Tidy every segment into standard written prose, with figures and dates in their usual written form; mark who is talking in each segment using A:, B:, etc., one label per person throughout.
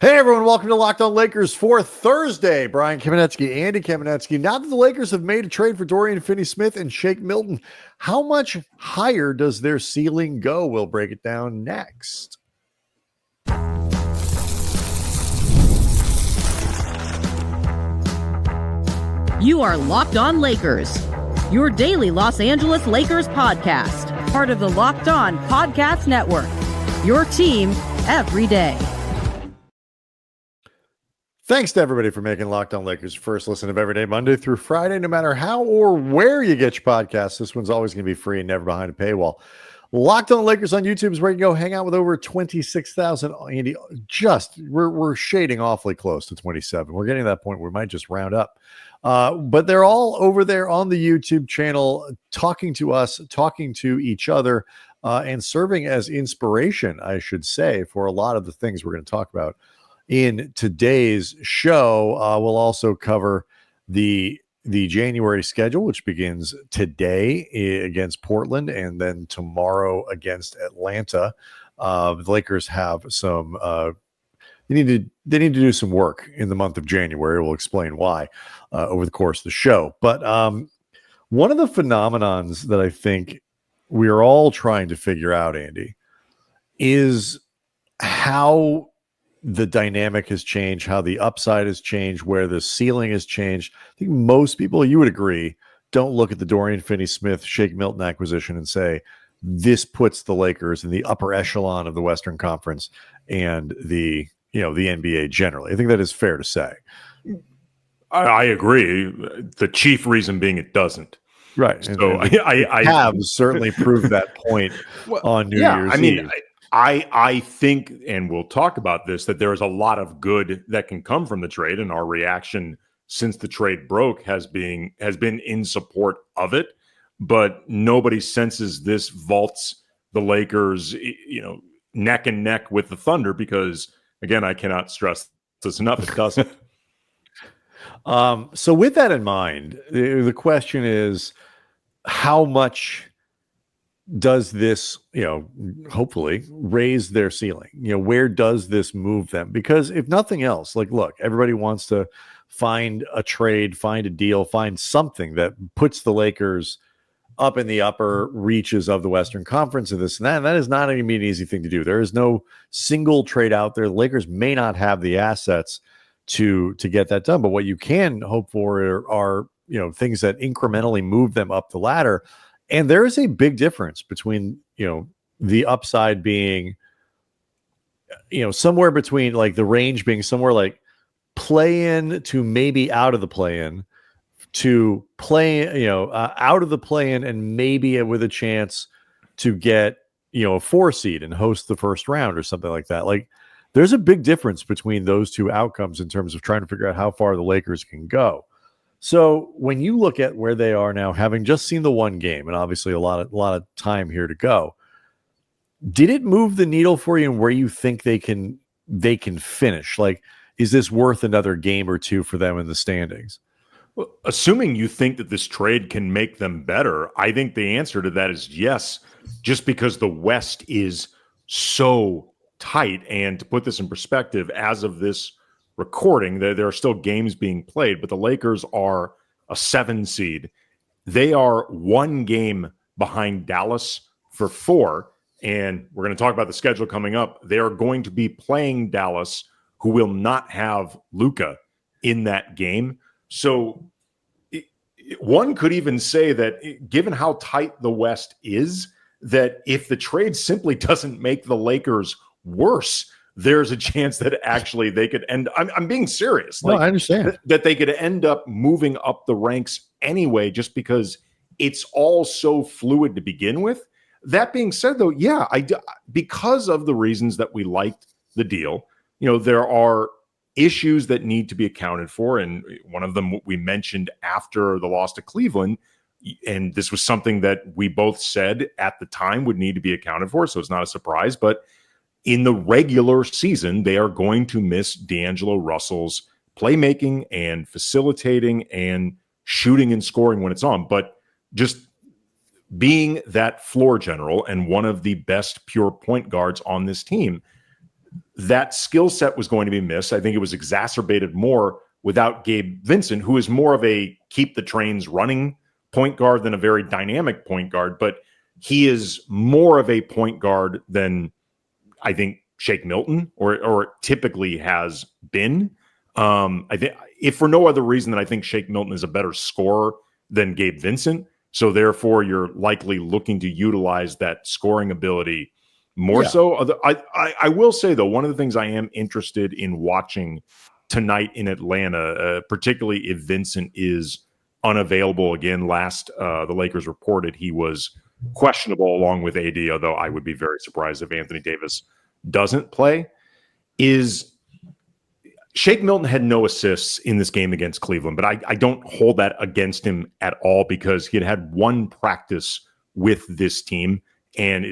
A: Hey everyone, welcome to Locked On Lakers for Thursday. Brian Kamenetsky, Andy Kamenetsky. Now that the Lakers have made a trade for Dorian, Finney-Smith, and Shake Milton, how much higher does their ceiling go? We'll break it down next.
B: You are Locked On Lakers, your daily Los Angeles Lakers podcast, part of the Locked On Podcast Network, your team every day.
A: Thanks to everybody for making Locked On Lakers first listen of every day, Monday through Friday, no matter how or where you get your podcasts. This one's always going to be free and never behind a paywall. Locked On Lakers on YouTube is where you can go hang out with over 26,000. Andy, we're shading awfully close to 27. We're getting to that point where we might just round up. But they're all over there on the YouTube channel, talking to us, talking to each other, and serving as inspiration, I should say, for a lot of the things we're going to talk about in today's show. We'll also cover the January schedule, which begins today against Portland and then tomorrow against Atlanta. The Lakers have some they need to do some work in the month of January. We'll explain why over the course of the show. But one of the phenomenons that I think we are all trying to figure out, Andy, is how the dynamic has changed, how the upside has changed, where the ceiling has changed. I think most people, you would agree, don't look at the Dorian Finney-Smith, Shake Milton acquisition and say, this puts the Lakers in the upper echelon of the Western Conference and the NBA generally. I think that is fair to say.
C: I agree. The chief reason being it doesn't.
A: Right.
C: So I
A: have certainly proved that point on New Year's Eve.
C: I think, and we'll talk about this, that there is a lot of good that can come from the trade, and our reaction since the trade broke has been in support of it. But nobody senses this vaults the Lakers, neck and neck with the Thunder, because again, I cannot stress this enough. It doesn't.
A: So with that in mind, the question is, how much does this, hopefully raise their ceiling? Where does this move them? Because if nothing else, look, everybody wants to find a trade, find a deal, find something that puts the Lakers up in the upper reaches of the Western Conference and this and that. And that is not going to be an easy thing to do. There is no single trade out there. The Lakers may not have the assets to get that done. But what you can hope for are things that incrementally move them up the ladder. And there is a big difference between, the upside being, somewhere between the range being somewhere like play-in to maybe out of the play-in to play, out of the play-in and maybe with a chance to get, a 4 seed and host the first round or something like that. There's a big difference between those two outcomes in terms of trying to figure out how far the Lakers can go. So when you look at where they are now, having just seen the one game and obviously a lot of time here to go, did it move the needle for you and where you think they can finish? Is this worth another game or two for them in the standings?
C: Well, assuming you think that this trade can make them better, I think the answer to that is yes, just because the West is so tight. And to put this in perspective, as of this recording, there are still games being played, but the Lakers are a 7 seed. They are 1 game behind Dallas for 4, and we're going to talk about the schedule coming up. They are going to be playing Dallas, who will not have Luka in that game. So one could even say that, given how tight the West is, that if the trade simply doesn't make the Lakers worse, there's a chance that actually they could end. I'm being serious.
A: No, I understand
C: that they could end up moving up the ranks anyway, just because it's all so fluid to begin with. That being said, though, yeah, because of the reasons that we liked the deal, there are issues that need to be accounted for, and one of them we mentioned after the loss to Cleveland, and this was something that we both said at the time would need to be accounted for, so it's not a surprise, but in the regular season, they are going to miss DAngelo Russell's playmaking and facilitating and shooting and scoring when it's on. But just being that floor general and one of the best pure point guards on this team, that skill set was going to be missed. I think it was exacerbated more without Gabe Vincent, who is more of a keep the trains running point guard than a very dynamic point guard, but he is more of a point guard than I think Shake Milton or typically has been. I think if for no other reason than I think Shake Milton is a better scorer than Gabe Vincent. So therefore you're likely looking to utilize that scoring ability more so. I will say though, one of the things I am interested in watching tonight in Atlanta, particularly if Vincent is unavailable again. Last the Lakers reported he was questionable along with AD, although I would be very surprised if Anthony Davis doesn't play. Is Shake Milton had no assists in this game against Cleveland, but I don't hold that against him at all because he had one practice with this team and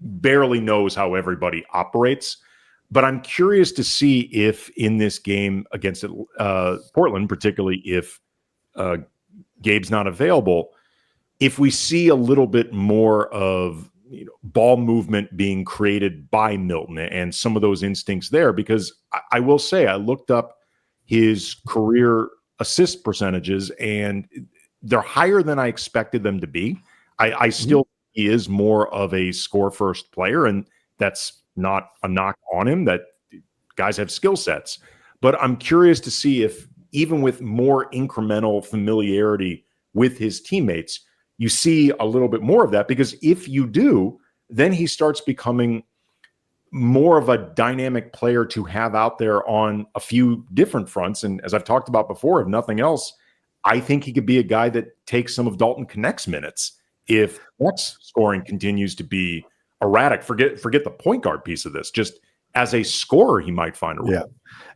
C: barely knows how everybody operates. But I'm curious to see if in this game against Portland, particularly if Gabe's not available, if we see a little bit more of ball movement being created by Milton and some of those instincts there, because I will say I looked up his career assist percentages and they're higher than I expected them to be. I still he is more of a score first player, and that's not a knock on him, that guys have skill sets. But I'm curious to see if even with more incremental familiarity with his teammates, you see a little bit more of that, because if you do, then he starts becoming more of a dynamic player to have out there on a few different fronts. And as I've talked about before, if nothing else, I think he could be a guy that takes some of Dalton Connect's minutes if Connect's scoring continues to be erratic. Forget the point guard piece of this. Just as a scorer, he might find a role.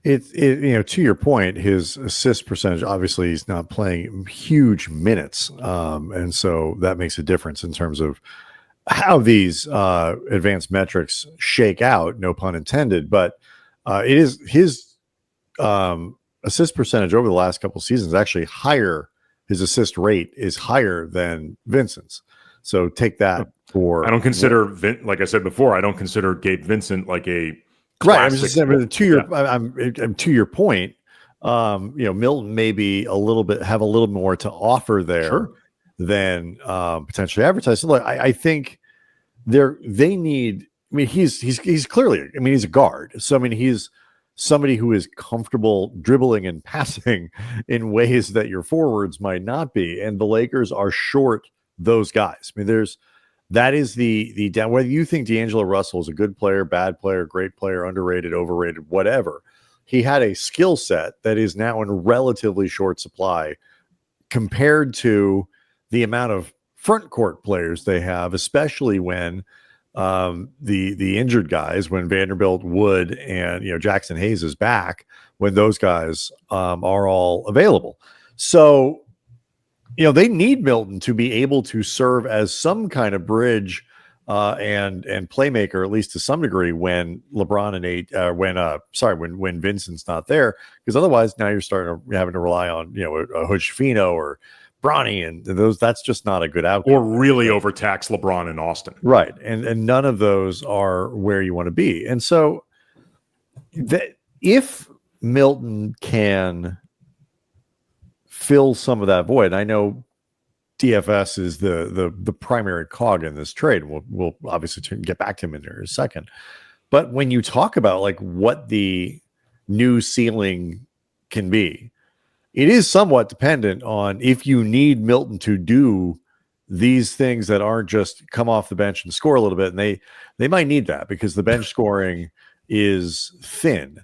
A: Yeah. To your point, his assist percentage, obviously he's not playing huge minutes. And so that makes a difference in terms of how these advanced metrics shake out, no pun intended. But it is his assist percentage over the last couple of seasons actually higher. His assist rate is higher than Vincent's. So take that for.
C: I don't consider, like I said before, I don't consider Gabe Vincent like a
A: right. I'm just saying, to your point, Milton maybe have a little more to offer there than potentially advertised. So look, I think they need. I mean, he's clearly. I mean, he's a guard. So I mean, he's somebody who is comfortable dribbling and passing in ways that your forwards might not be, and the Lakers are short those guys. I mean, that is the down. Whether you think DAngelo Russell is a good player, bad player, great player, underrated, overrated, whatever, he had a skill set that is now in relatively short supply compared to the amount of front court players they have, especially when the injured guys, when Vanderbilt, Wood, and Jackson Hayes is back, when those guys are all available. So they need Milton to be able to serve as some kind of bridge and playmaker, at least to some degree, when LeBron and when Vincent's not there, because otherwise now you're having to rely on a Hood-Schifino or Bronny, and those, that's just not a good outcome.
C: Or really overtax LeBron and Austin.
A: Right. And none of those are where you want to be. And so if Milton can fill some of that void, I know DFS is the primary cog in this trade. We'll obviously get back to him in there in a second. But when you talk about like what the new ceiling can be, it is somewhat dependent on if you need Milton to do these things that aren't just come off the bench and score a little bit. And they might need that because the bench scoring is thin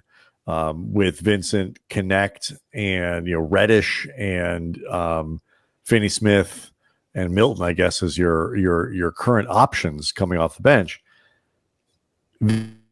A: with Vincent, Connect, and Reddish and Finney-Smith and Milton, I guess, is your current options coming off the bench.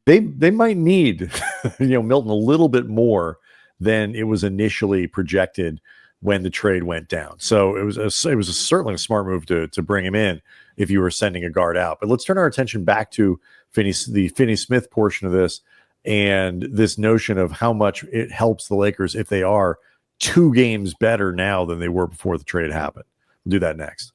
A: They might need Milton a little bit more than it was initially projected when the trade went down. So it was certainly a smart move to bring him in if you were sending a guard out. But let's turn our attention back to the Finney-Smith portion of this and this notion of how much it helps the Lakers if they are 2 games better now than they were before the trade happened. We'll do that next.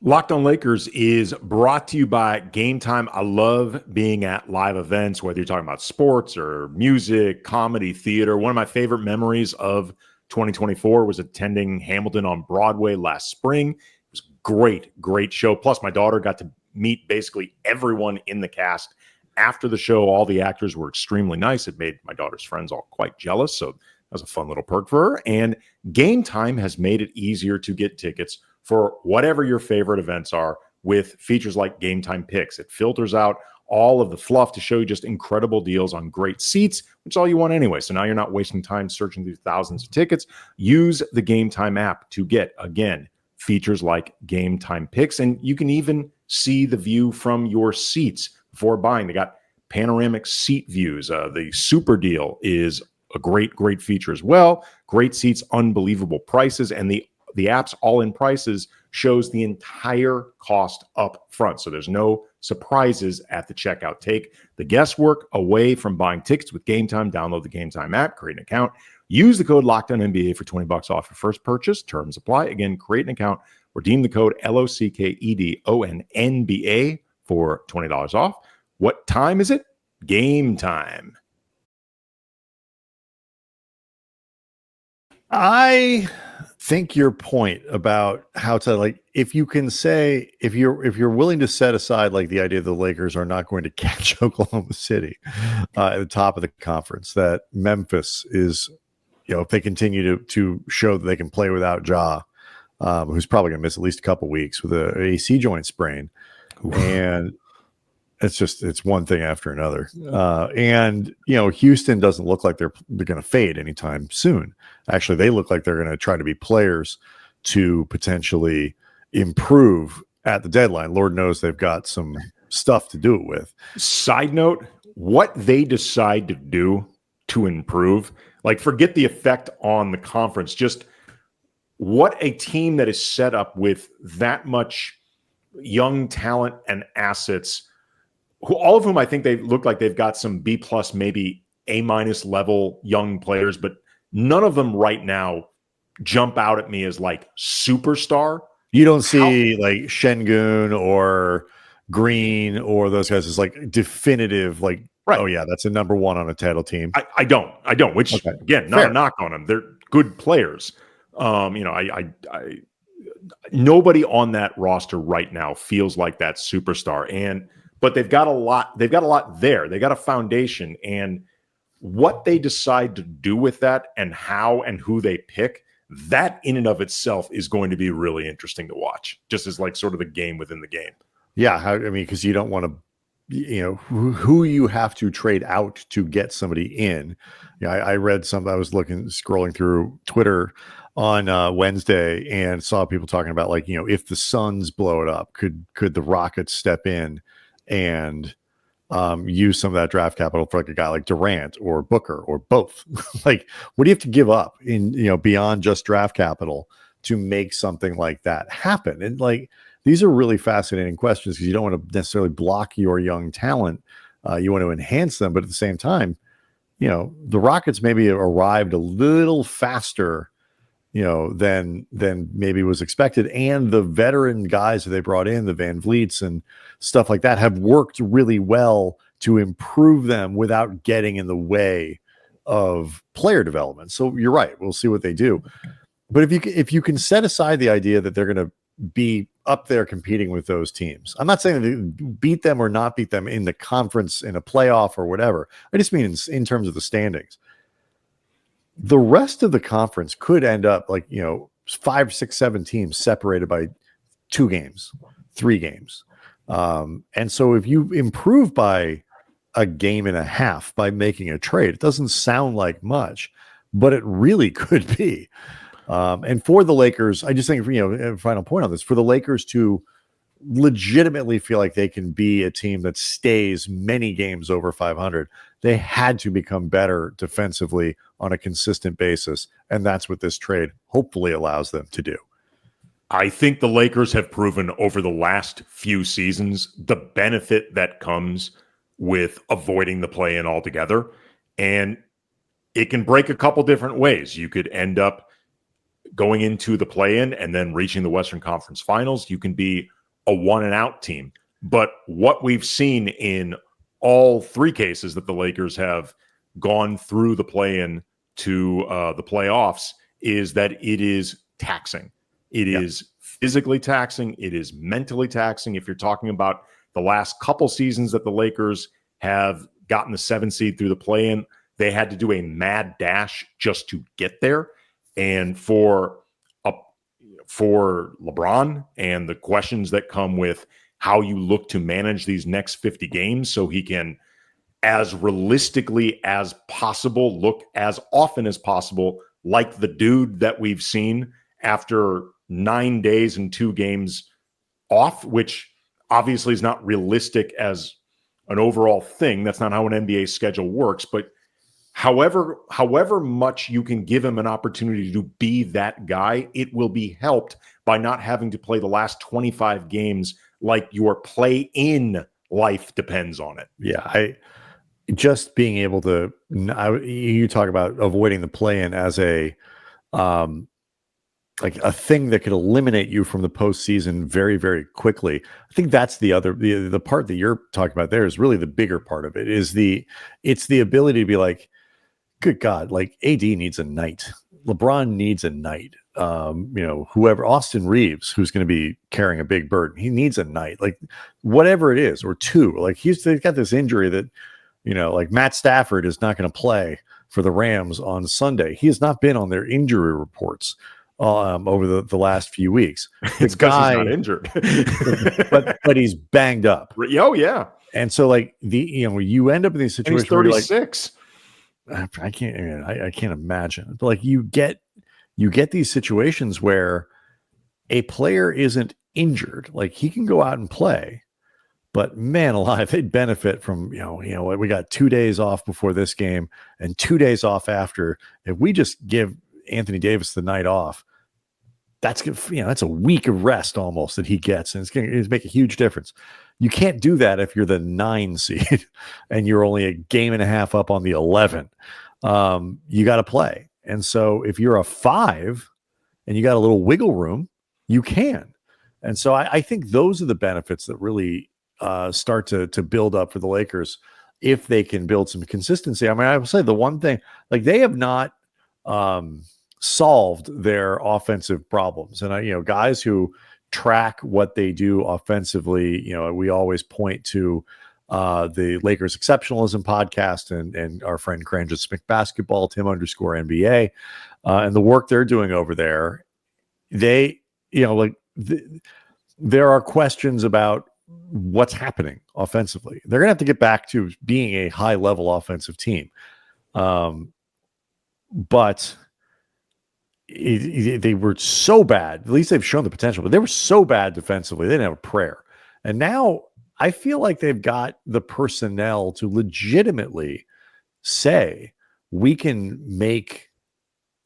C: Locked on Lakers is brought to you by Game Time. I love being at live events, whether you're talking about sports or music, comedy, theater. One of my favorite memories of 2024 was attending Hamilton on Broadway last spring. It was great show. Plus, my daughter got to meet basically everyone in the cast after the show. All the actors were extremely nice. It made my daughter's friends all quite jealous. So that was a fun little perk for her. And Game Time has made it easier to get tickets for whatever your favorite events are with features like Game Time Picks. It filters out all of the fluff to show you just incredible deals on great seats, which is all you want anyway. So now you're not wasting time searching through thousands of tickets. Use the Game Time app to get, again, features like Game Time Picks. And you can even see the view from your seats before buying. They got panoramic seat views. The Super Deal is a great feature as well. Great seats, unbelievable prices, and the app's all-in prices shows the entire cost up front. So there's no surprises at the checkout. Take the guesswork away from buying tickets with Game Time. Download the Game Time app, create an account, use the code LOCKEDONNBA for $20 off your first purchase. Terms apply. Again, create an account, redeem the code LOCKEDONNBA for $20 off. What time is it? Game time.
A: I think your point about how to, like, if you can say, if you're willing to set aside like the idea the Lakers are not going to catch Oklahoma City at the top of the conference, that Memphis is, if they continue to show that they can play without Ja, who's probably going to miss at least a couple weeks with a AC joint sprain. And it's one thing after another. And Houston doesn't look like they're going to fade anytime soon. Actually, they look like they're going to try to be players to potentially improve at the deadline. Lord knows they've got some stuff to do it with.
C: Side note, what they decide to do to improve, like, forget the effect on the conference, just what a team that is set up with that much young talent and assets, all of whom I think they look like they've got some B+, maybe A- level young players, but none of them right now jump out at me as like superstar.
A: You don't see like Şengün or Green or those guys as like definitive, like, right. Oh yeah, that's a number one on a title team.
C: I don't, which again, not a knock on them. They're good players. Nobody on that roster right now feels like that superstar. But they've got a lot there. They got a foundation, and what they decide to do with that and how and who they pick, that in and of itself is going to be really interesting to watch, just as like sort of the game within the game.
A: Yeah. Because you don't want to, who you have to trade out to get somebody in. I read something. I was scrolling through Twitter on Wednesday and saw people talking about, like, if the Suns blow it up, could the Rockets step in and use some of that draft capital for like a guy like Durant or Booker or both? Like, what do you have to give up in, beyond just draft capital to make something like that happen? And like, these are really fascinating questions because you don't want to necessarily block your young talent. You want to enhance them, but at the same time, the Rockets maybe arrived a little faster than maybe was expected. And the veteran guys that they brought in, the Van Vliets and stuff like that, have worked really well to improve them without getting in the way of player development. So you're right. We'll see what they do. But if you can set aside the idea that they're going to be up there competing with those teams, I'm not saying that they beat them or not beat them in the conference, in a playoff or whatever. I just mean in terms of the standings. The rest of the conference could end up like, 5, 6, 7 teams separated by 2 games, 3 games. And so if you improve by a game and a half by making a trade, it doesn't sound like much, but it really could be. And for the Lakers, I just think, a final point on this, for the Lakers to legitimately feel like they can be a team that stays many games over 500, they had to become better defensively on a consistent basis. And that's what this trade hopefully allows them to do.
C: I think the Lakers have proven over the last few seasons the benefit that comes with avoiding the play-in altogether. And it can break a couple different ways. You could end up going into the play-in and then reaching the Western Conference Finals. You can be a one and out team. But what we've seen in all three cases that the Lakers have gone through the play-in to the playoffs is that it is taxing. It is physically taxing. It is mentally taxing. If you're talking about the last couple seasons that the Lakers have gotten the 7 seed through the play-in, they had to do a mad dash just to get there. And for LeBron and the questions that come with how you look to manage these next 50 games so he can, as realistically as possible, look as often as possible like the dude that we've seen after 9 days and 2 games off, which obviously is not realistic as an overall thing. That's not how an NBA schedule works. But however much you can give him an opportunity to be that guy, it will be helped by not having to play the last 25 games like your play-in life depends on it.
A: Yeah, just being able to, you talk about avoiding the play-in as a like a thing that could eliminate you from the postseason very, very quickly. I think that's the part that you're talking about there is really the bigger part of it. It's the ability to be like, good God, like AD needs a night. LeBron needs a night. Whoever, Austin Reeves, who's going to be carrying a big burden, he needs a night, like whatever it is, or 2. Like they've got this injury that, like Matt Stafford is not going to play for the Rams on Sunday. He has not been on their injury reports over the last few weeks.
C: It's because he's not injured,
A: but he's banged up.
C: Oh yeah.
A: And so like you end up in these situations.
C: He's 36.
A: I can't imagine. But like you get these situations where a player isn't injured. Like he can go out and play, but man alive, they'd benefit from, we got 2 days off before this game and 2 days off after. If we just give Anthony Davis the night off, that's that's a week of rest almost that he gets, and it's going to make a huge difference. You can't do that if you're the 9 seed and you're only a game and a half up on the 11. You got to play. And so if you're a 5 and you got a little wiggle room, you can. And so I think those are the benefits that really start to build up for the Lakers if they can build some consistency. I mean, I would say the one thing, like they have not solved their offensive problems. And guys who track what they do offensively, we always point to the Lakers Exceptionalism podcast and our friend Cranjit Smith Basketball, Tim_NBA, and the work they're doing over there. They, there are questions about what's happening offensively. They're going to have to get back to being a high level offensive team. But they were so bad. At least they've shown the potential, but they were so bad defensively. They didn't have a prayer. And now I feel like they've got the personnel to legitimately say, we can make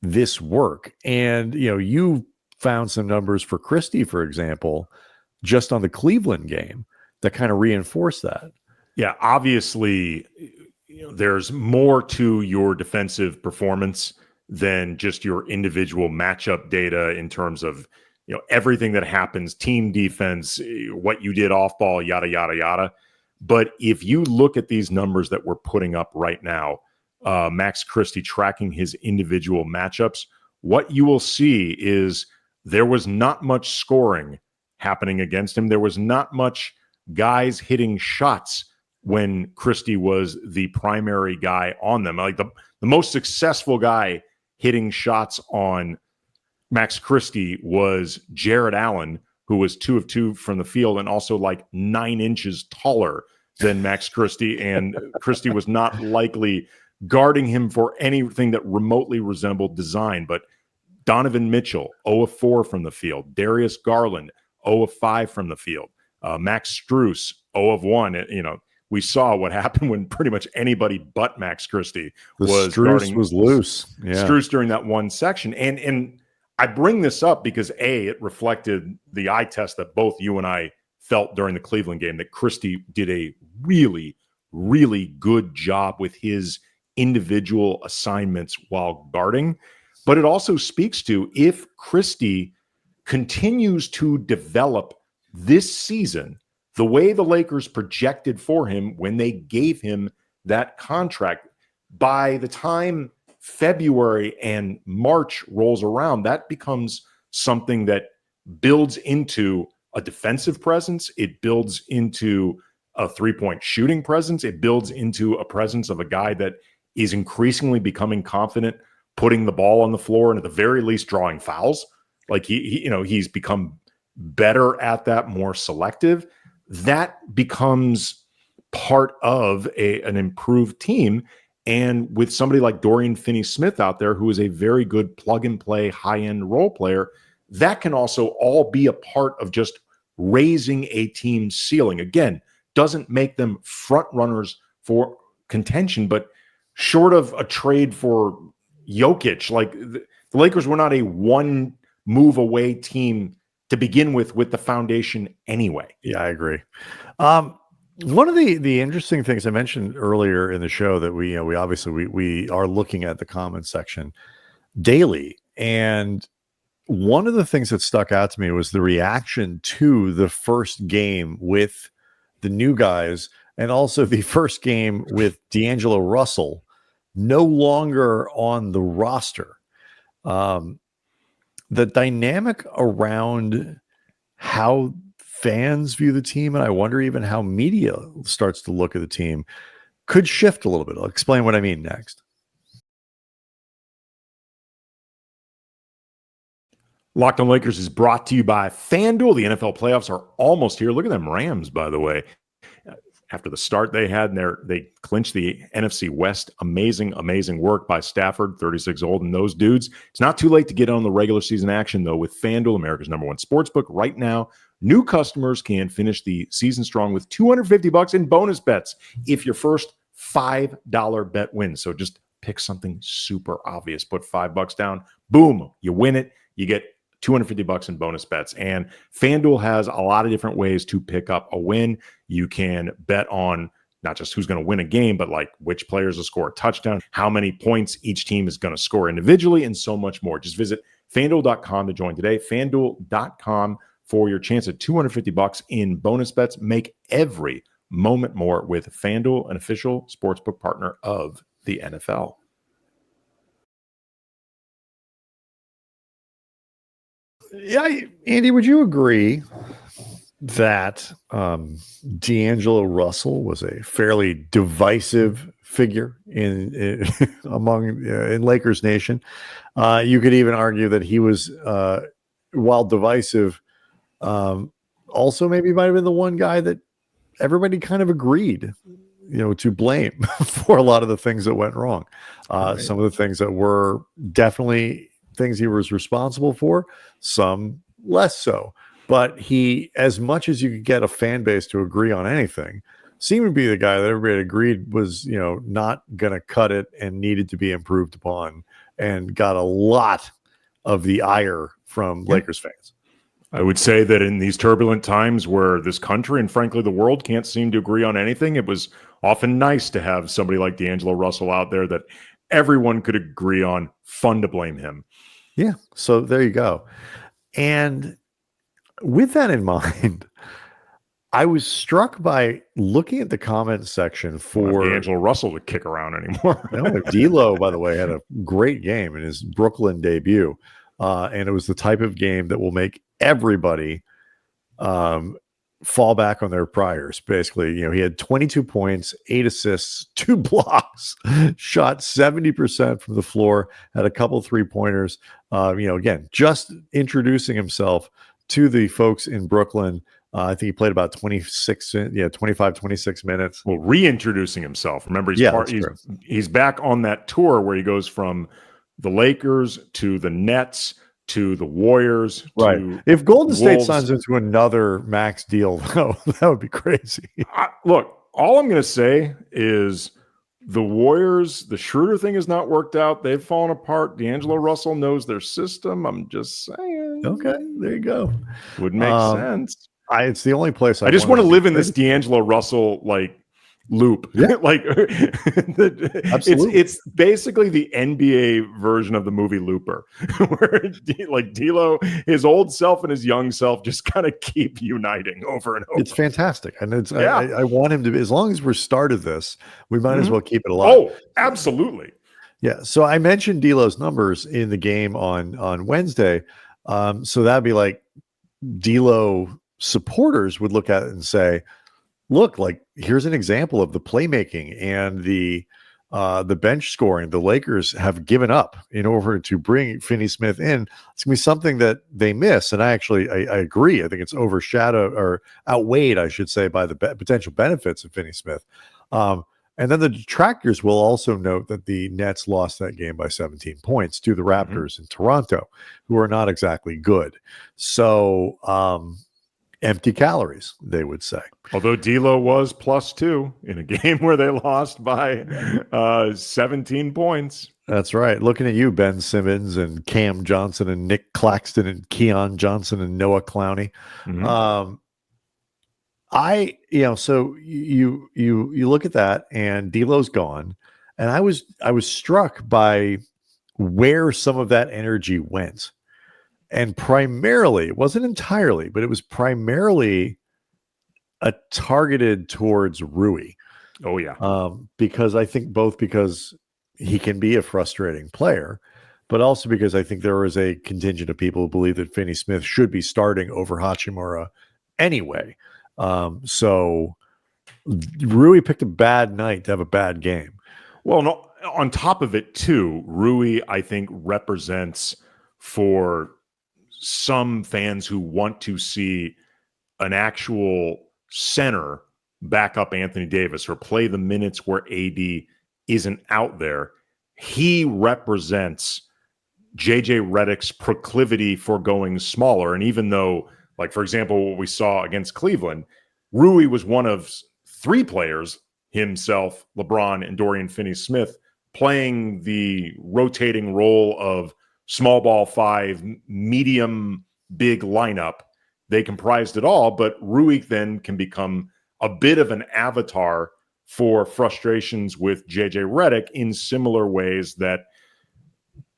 A: this work. And, you found some numbers for Christie, for example, just on the Cleveland game that kind of reinforce that.
C: Yeah, obviously, there's more to your defensive performance than just your individual matchup data in terms of, everything that happens, team defense, what you did off ball, yada, yada, yada. But if you look at these numbers that we're putting up right now, Max Christie tracking his individual matchups, what you will see is there was not much scoring happening against him. There was not much guys hitting shots when Christie was the primary guy on them. Like the most successful guy hitting shots on Max Christie was Jared Allen, who was 2 of 2 from the field and also like 9 inches taller than Max Christie. And Christie was not likely guarding him for anything that remotely resembled design. But Donovan Mitchell, 0 of 4 from the field. Darius Garland, 0 of 5 from the field. Max Strus, 0 of 1. We saw what happened when pretty much anybody but Max Christie was guarding.
A: Was loose. Yeah.
C: Strus during that one section. And I bring this up because, A, it reflected the eye test that both you and I felt during the Cleveland game, that Christie did a really, really good job with his individual assignments while guarding. But it also speaks to, if Christie continues to develop this season, the way the Lakers projected for him when they gave him that contract, by the time February and March rolls around, that becomes something that builds into a defensive presence. It builds into a three-point shooting presence. It builds into a presence of a guy that is increasingly becoming confident putting the ball on the floor and at the very least drawing fouls. Like he's become better at that, more selective. That becomes part of an improved team. And with somebody like Dorian Finney-Smith out there, who is a very good plug-and-play, high-end role player, that can also all be a part of just raising a team's ceiling. Again, doesn't make them front runners for contention, but short of a trade for Jokic, like the Lakers were not a one move away team to begin with the foundation anyway.
A: Yeah, I agree. One of the interesting things I mentioned earlier in the show that we obviously we are looking at the comments section daily, and one of the things that stuck out to me was the reaction to the first game with the new guys, and also the first game with DAngelo Russell no longer on the roster. The dynamic around how fans view the team, and I wonder even how media starts to look at the team, could shift a little bit. I'll explain what I mean next.
C: Locked on Lakers is brought to you by FanDuel. The NFL playoffs are almost here. Look at them Rams, by the way. After the start they had, they clinched the NFC West. Amazing, amazing work by Stafford, 36 old, and those dudes. It's not too late to get on the regular season action, though, with FanDuel, America's #1 sportsbook. Right now, new customers can finish the season strong with $250 in bonus bets if your first $5 bet wins. So just pick something super obvious. Put $5 down. Boom, you win it. You get $250 in bonus bets. And FanDuel has a lot of different ways to pick up a win. You can bet on not just who's going to win a game, but like which players will score a touchdown, how many points each team is going to score individually, and so much more. Just visit FanDuel.com to join today. FanDuel.com for your chance at $250 in bonus bets. Make every moment more with FanDuel, an official sportsbook partner of the NFL.
A: Yeah, Andy, would you agree that DAngelo Russell was a fairly divisive figure in Lakers Nation? You could even argue that he was, while divisive, also maybe might have been the one guy that everybody kind of agreed, to blame for a lot of the things that went wrong. Right. Some of the things that were definitely things he was responsible for, some less so. But he, as much as you could get a fan base to agree on anything, seemed to be the guy that everybody agreed was, not going to cut it and needed to be improved upon, and got a lot of the ire from Lakers fans.
C: I would say that in these turbulent times where this country and frankly the world can't seem to agree on anything, it was often nice to have somebody like DAngelo Russell out there that everyone could agree on. Fun to blame him.
A: Yeah, so there you go. And with that in mind, I was struck by looking at the comments section for
C: DAngelo Russell to kick around anymore.
A: D'Lo, by the way, had a great game in his Brooklyn debut, and it was the type of game that will make everybody fall back on their priors. Basically, he had 22 points, 8 assists, 2 blocks, shot 70% from the floor, had a couple 3-pointers. Again, just introducing himself to the folks in Brooklyn. I think he played about 25, 26 minutes.
C: Well, reintroducing himself. Remember, he's back on that tour where he goes from the Lakers to the Nets to the Warriors.
A: Right. If Golden State signs into another max deal, though, that would be crazy.
C: Look, all I'm going to say is the Warriors, the Schroeder thing has not worked out. They've fallen apart. DAngelo Russell knows their system. I'm just saying.
A: Okay, there you go.
C: Would make sense.
A: It's the only place
C: I just want to live in this DAngelo Russell loop.
A: Yeah.
C: Like
A: Absolutely.
C: it's basically the NBA version of the movie Looper, where like D'Lo, his old self and his young self just kind of keep uniting over and over.
A: It's fantastic. And it's
C: Yeah.
A: I want him to be, as long as we're started this, we might as well keep it alive.
C: Oh, absolutely.
A: Yeah. So I mentioned D'Lo's numbers in the game on Wednesday. So that'd be like D'Lo supporters would look at it and say, look, like here's an example of the playmaking and the bench scoring the Lakers have given up in order to bring Finney-Smith in. It's gonna be something that they miss, and I agree. I think it's overshadowed or outweighed, I should say, by the potential benefits of Finney-Smith. And then the detractors will also note that the Nets lost that game by 17 points to the Raptors in Toronto, who are not exactly good. So empty calories, they would say.
C: Although D'Lo was +2 in a game where they lost by 17 points.
A: That's right. Looking at you, Ben Simmons and Cam Johnson and Nick Claxton and Keon Johnson and Noah Clowney. So you look at that and D'Lo's gone, and I was struck by where some of that energy went. And primarily, it wasn't entirely, but it was primarily targeted towards Rui.
C: Oh yeah.
A: Because I think because he can be a frustrating player, but also because I think there is a contingent of people who believe that Finney-Smith should be starting over Hachimura anyway. So Rui picked a bad night to have a bad game.
C: Well, no, on top of it too, Rui, I think, represents for some fans who want to see an actual center back up Anthony Davis or play the minutes where AD isn't out there. He represents JJ Redick's proclivity for going smaller. And even though, like, for example, what we saw against Cleveland, Rui was one of 3 players, himself, LeBron, and Dorian Finney-Smith, playing the rotating role of small ball 5, medium, big lineup. They comprised it all, but Rui then can become a bit of an avatar for frustrations with JJ Redick in similar ways that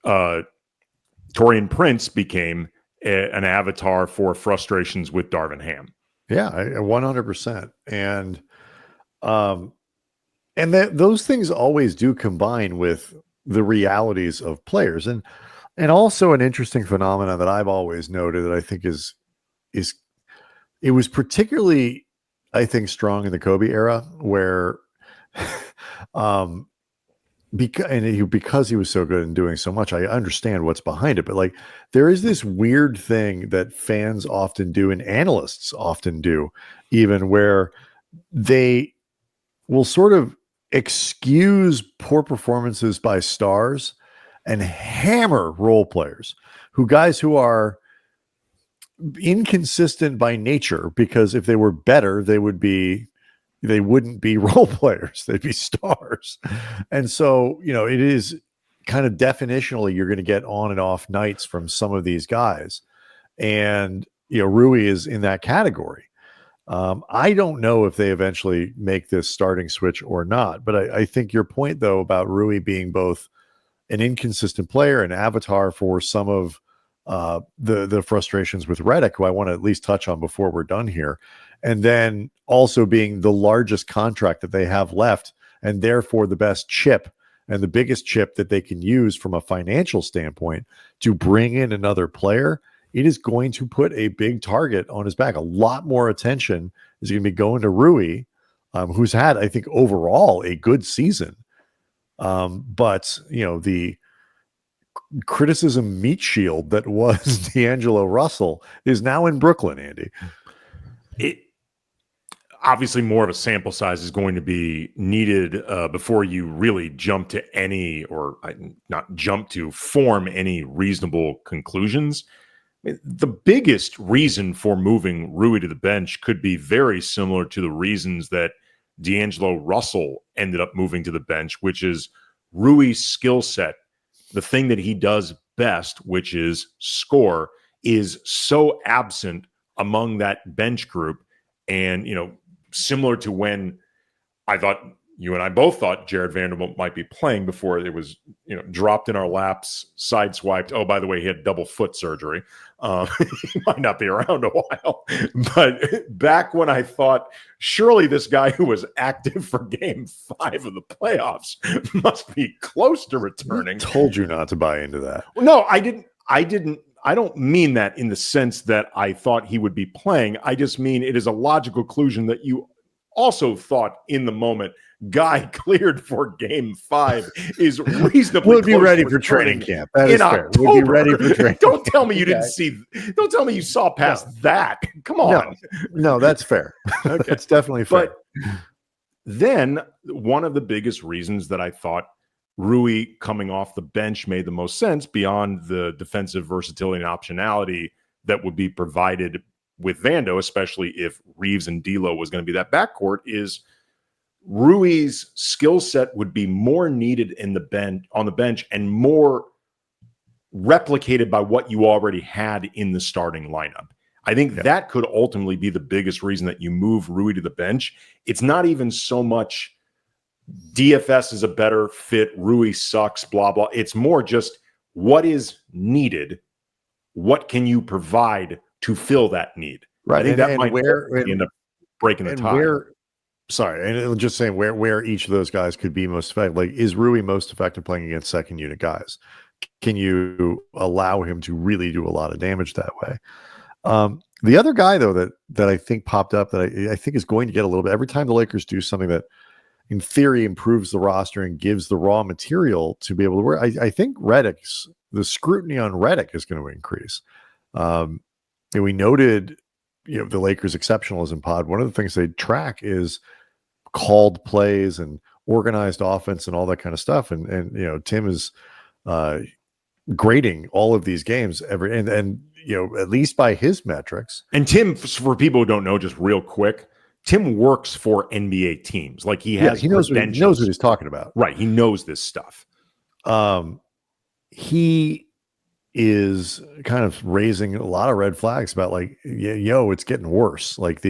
C: Taurean Prince became an avatar for frustrations with Darvin Ham.
A: Yeah, 100%. And those things always do combine with the realities of players. And also an interesting phenomenon that I've always noted that I think is it was particularly, I think, strong in the Kobe era where because he was so good and doing so much, I understand what's behind it. But like, there is this weird thing that fans often do and analysts often do, even where they will sort of excuse poor performances by stars and hammer role players, guys who are inconsistent by nature, because if they were better, they wouldn't be role players, they'd be stars. And so, it is kind of definitionally, you're going to get on and off nights from some of these guys. And, Rui is in that category. I don't know if they eventually make this starting switch or not, but I think your point, though, about Rui being both an inconsistent player, an avatar for some of the frustrations with Redick, who I want to at least touch on before we're done here, and then also being the largest contract that they have left, and therefore the best chip and the biggest chip that they can use from a financial standpoint to bring in another player. It is going to put a big target on his back. A lot more attention is going to be going to Rui, who's had, I think, overall a good season. But the criticism meat shield that was DAngelo Russell is now in Brooklyn, Andy.
C: It obviously, more of a sample size is going to be needed before you really jump to form any reasonable conclusions. The biggest reason for moving Rui to the bench could be very similar to the reasons that DAngelo Russell ended up moving to the bench, which is Rui's skill set, the thing that he does best, which is score, is so absent among that bench group. And, similar to when I thought you and I both thought Jared Vanderbilt might be playing before it was, dropped in our laps, sideswiped. Oh, by the way, he had double foot surgery. He might not be around a while. But back when I thought, surely this guy who was active for game 5 of the playoffs must be close to returning.
A: I told you not to buy into that.
C: No, I didn't. I don't mean that in the sense that I thought he would be playing. I just mean it is a logical conclusion that you also thought in the moment, guy cleared for game 5 is reasonably
A: we'll be ready for training camp. That is fair.
C: October.
A: We'll be ready for training.
C: Don't tell me you didn't see. Don't tell me you saw past that. Come on.
A: No, that's fair.
C: Okay.
A: That's definitely fair.
C: But then one of the biggest reasons that I thought Rui coming off the bench made the most sense beyond the defensive versatility and optionality that would be provided with Vando, especially if Reeves and D'Lo was going to be that backcourt, is Rui's skill set would be more needed on the bench and more replicated by what you already had in the starting lineup. I think that could ultimately be the biggest reason that you move Rui to the bench. It's not even so much DFS is a better fit, Rui sucks, blah, blah. It's more just what is needed. What can you provide to fill that need?
A: Right.
C: I think that might
A: end
C: up breaking the tie.
A: And just saying where each of those guys could be most effective. Like, is Rui most effective playing against second unit guys? Can you allow him to really do a lot of damage that way? The other guy, though, that I think popped up that I think is going to get a little bit every time the Lakers do something that in theory improves the roster and gives the raw material to be able to work. I think the scrutiny on Redick is going to increase. And we noted, the Lakers' exceptionalism pod. One of the things they track is called plays and organized offense and all that kind of stuff. And Tim is grading all of these games and at least by his metrics.
C: And Tim, for people who don't know, just real quick, Tim works for NBA teams. Like he knows what
A: he's talking about.
C: Right. He knows this stuff.
A: He is kind of raising a lot of red flags about it's getting worse. Like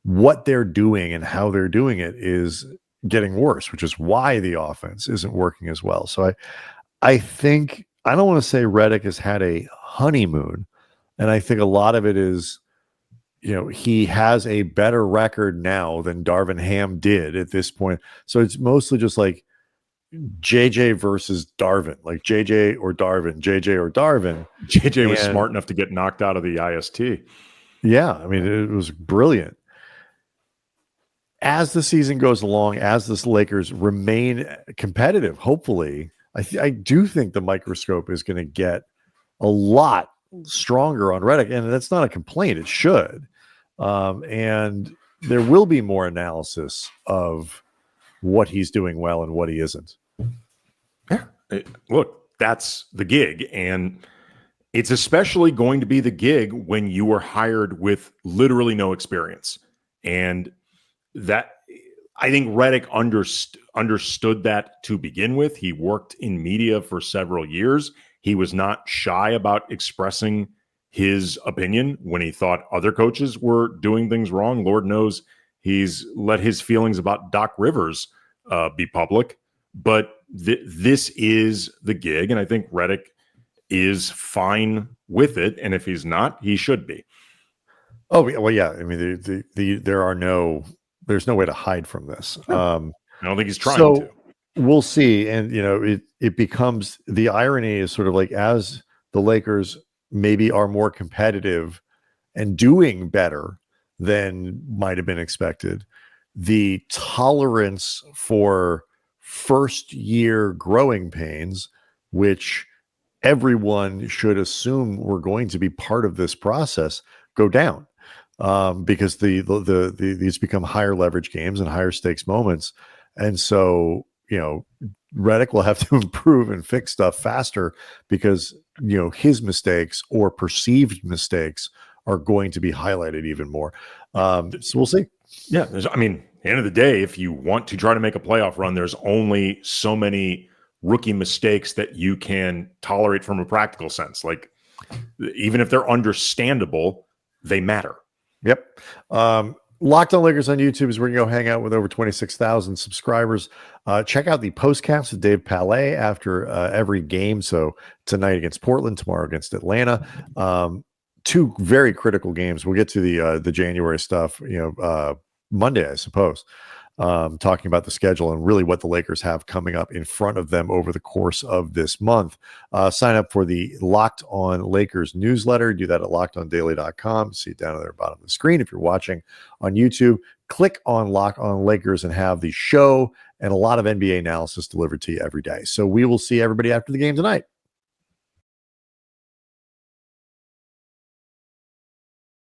A: what they're doing and how they're doing it is getting worse, which is why the offense isn't working as well. So I think, I don't want to say Redick has had a honeymoon. And I think a lot of it is, he has a better record now than Darvin Ham did at this point. So it's mostly just like JJ versus Darvin, like JJ or Darvin.
C: JJ was smart enough to get knocked out of the IST.
A: Yeah. I mean, it was brilliant. As the season goes along, as the Lakers remain competitive, hopefully, I do think the microscope is going to get a lot stronger on Redick, and that's not a complaint. It should. And there will be more analysis of what he's doing well and what he isn't.
C: Yeah. Look, that's the gig. And it's especially going to be the gig when you were hired with literally no experience. And that, I think Redick understood that to begin with. He worked in media for several years. He was not shy about expressing his opinion when he thought other coaches were doing things wrong. Lord knows he's let his feelings about Doc Rivers be public. But this is the gig, and I think Redick is fine with it. And if he's not, he should be.
A: Oh, well, yeah. I mean, there's no way to hide from this.
C: I don't think he's trying to.
A: We'll see. And, it becomes, the irony is sort of like, as the Lakers maybe are more competitive and doing better than might have been expected, the tolerance for first year growing pains, which everyone should assume were going to be part of this process, go down. Because these become higher leverage games and higher stakes moments. And so, Redick will have to improve and fix stuff faster because, his mistakes or perceived mistakes are going to be highlighted even more. So we'll see.
C: Yeah. At the end of the day, if you want to try to make a playoff run, there's only so many rookie mistakes that you can tolerate from a practical sense. Like, even if they're understandable, they matter.
A: Yep. Locked on Lakers on YouTube is where you go hang out with over 26,000 subscribers. Check out the postcast with Dave Palais after every game. So tonight against Portland, tomorrow against Atlanta. Two very critical games. We'll get to the January stuff, Monday, I suppose. Talking about the schedule and really what the Lakers have coming up in front of them over the course of this month. Sign up for the Locked On Lakers newsletter. Do that at lockedondaily.com. See it down at the bottom of the screen. If you're watching on YouTube, click on Locked On Lakers and have the show and a lot of NBA analysis delivered to you every day. So we will see everybody after the game tonight.